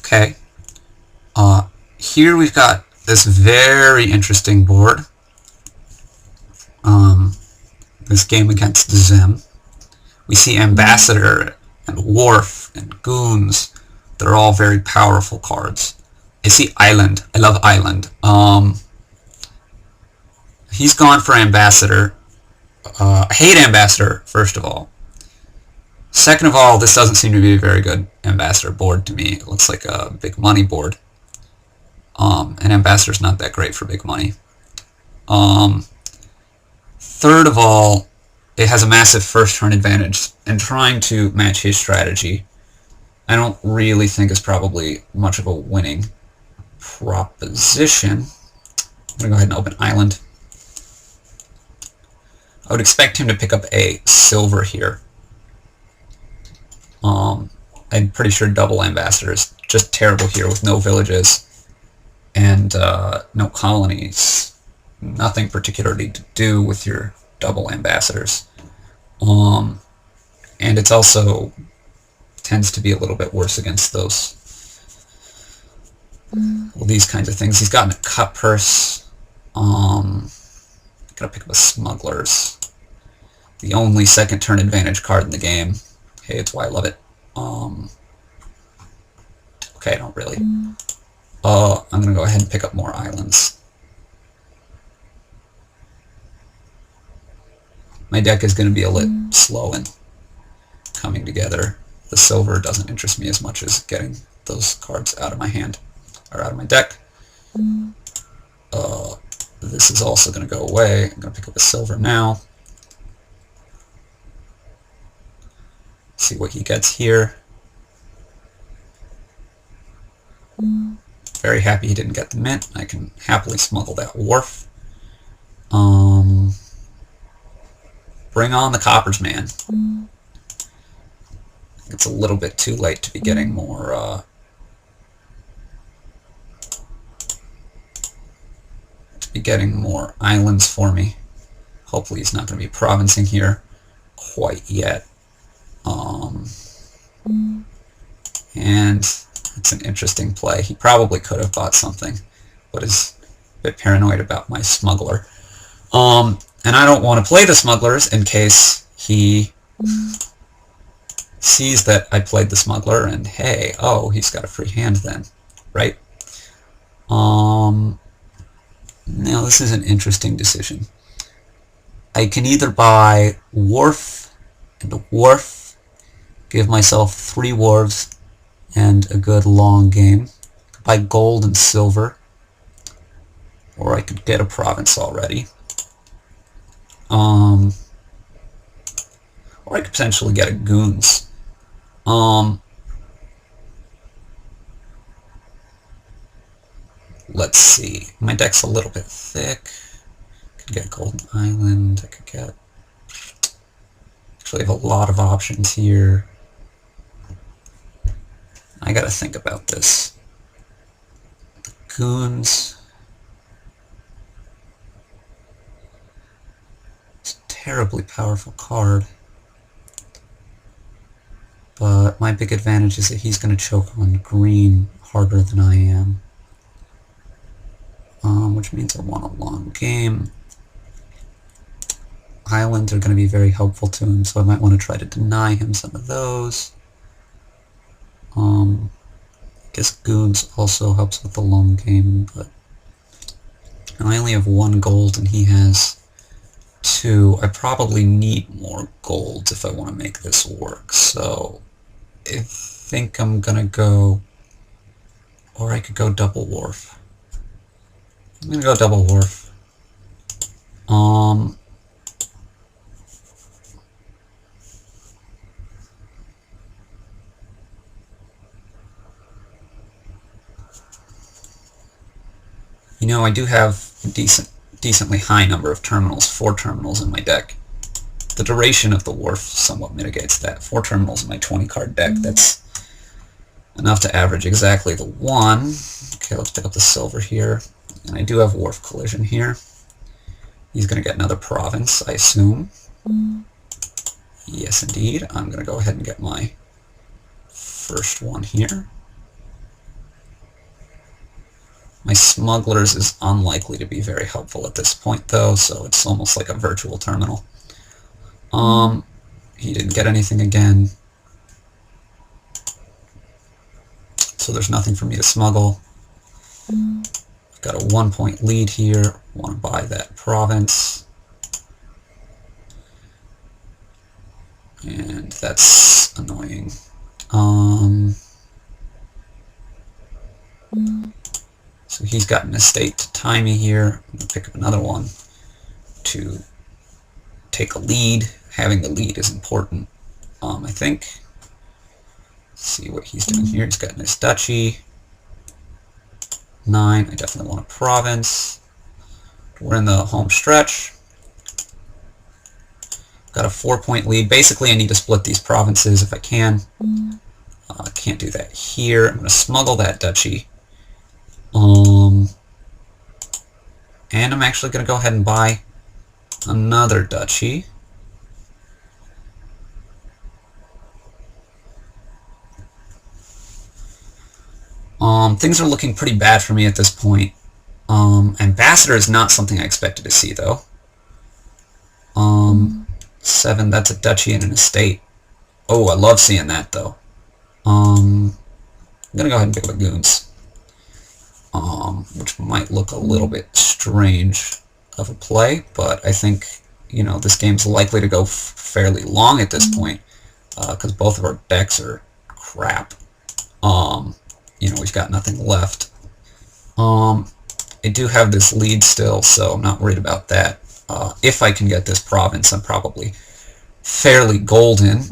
Okay. Here we've got this very interesting board. This game against Zim. We see Ambassador and Wharf and Goons. They're all very powerful cards. I see Island. I love Island. He's gone for Ambassador. I hate Ambassador, first of all. Second of all, this doesn't seem to be a very good Ambassador board to me. It looks like a big money board. And Ambassador's not that great for big money. Third of all, it has a massive first turn advantage, and trying to match his strategy I don't really think is probably much of a winning proposition. I'm going to go ahead and open Island. I would expect him to pick up a silver here. I'm pretty sure double Ambassador is just terrible here with no villages and no colonies. Nothing particularly to do with your double Ambassadors. And it's also tends to be a little bit worse against those, well, these kinds of things. He's gotten a cut purse. Gotta pick up a Smugglers. The only second turn advantage card in the game. Hey, it's why I love it. Okay, I don't really. I'm gonna go ahead and pick up more islands. My deck is gonna be a little slow in coming together. The silver doesn't interest me as much as getting those cards out of my hand, or out of my deck. This is also going to go away. I'm going to pick up a silver now. See what he gets here. Very happy he didn't get the mint. I can happily smuggle that Wharf. Bring on the Coppers, man. It's a little bit too late to be getting more islands for me. Hopefully he's not going to be provincing here quite yet. And it's an interesting play. He probably could have bought something, but is a bit paranoid about my Smuggler. And I don't want to play the Smugglers in case he sees that I played the Smuggler and hey, oh, he's got a free hand then, right? Now this is an interesting decision. I can either buy Wharf and a Wharf, give myself 3 Wharves and a good long game, buy gold and silver, or I could get a province already. Or I could potentially get a Goons. Let's see. My deck's a little bit thick. Could get Golden Island. I could get... Actually, I have a lot of options here. I gotta think about this. Goons. It's a terribly powerful card. But my big advantage is that he's going to choke on green harder than I am. Which means I want a long game. Islands are going to be very helpful to him, so I might want to try to deny him some of those. I guess Goons also helps with the long game, but I only have 1 gold and he has 2. I probably need more golds if I want to make this work, so I think I'm gonna go, or I could go double Wharf. I'm gonna go double Wharf. You know, I do have a decently high number of terminals, 4 terminals in my deck. The duration of the Wharf somewhat mitigates that. 4 terminals in my 20-card deck, that's enough to average exactly the 1. Okay, let's pick up the silver here. And I do have Wharf Collision here. He's going to get another province, I assume. Yes, indeed. I'm going to go ahead and get my first one here. smugglers is unlikely to be very helpful at this point, though, so it's almost like a virtual terminal. He didn't get anything again, so there's nothing for me to smuggle. I've got a 1-point lead here. Want to buy that province. And that's annoying. So he's got an estate to tie me here. I'm going to pick up another one to take a lead. Having the lead is important, I think. Let's see what he's doing here. He's got this duchy. 9. I definitely want a province. We're in the home stretch. Got a 4-point lead. Basically, I need to split these provinces if I can. Can't do that here. I'm going to smuggle that duchy. And I'm actually going to go ahead and buy another duchy. Things are looking pretty bad for me at this point. Ambassador is not something I expected to see, though. 7, that's a duchy and an estate. Oh, I love seeing that, though. I'm going to go ahead and pick up a goons. Which might look a little bit strange of a play, but I think, you know, this game's likely to go fairly long at this point, because both of our decks are crap. You know, we've got nothing left. I do have this lead still, so I'm not worried about that. If I can get this province, I'm probably fairly golden.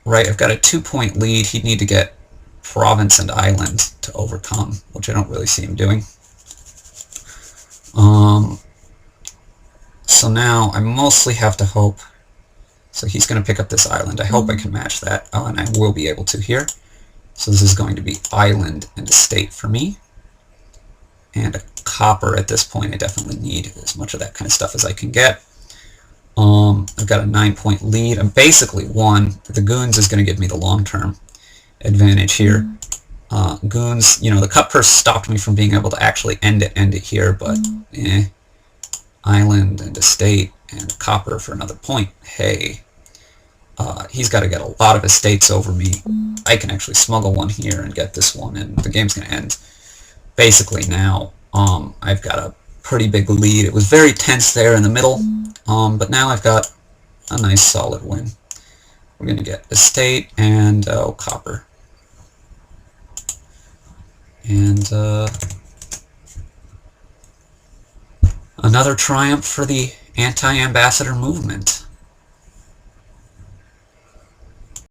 Right, I've got a 2-point lead. He'd need to get province and island to overcome, which I don't really see him doing. So now I mostly have to hope. So he's going to pick up this island. I hope I can match that, and I will be able to here. So this is going to be island and estate for me. And a copper at this point. I definitely need as much of that kind of stuff as I can get. I've got a 9-point lead. I'm basically won. The goons is going to give me the long-term advantage here. Goons, you know, the cut purse stopped me from being able to actually end it here, but island and estate and copper for another point. Hey, he's got to get a lot of estates over me. I can actually smuggle one here and get this one, and the game's going to end. Basically now, I've got a pretty big lead. It was very tense there in the middle, but now I've got a nice solid win. We're going to get estate and copper. And another triumph for the anti-ambassador movement.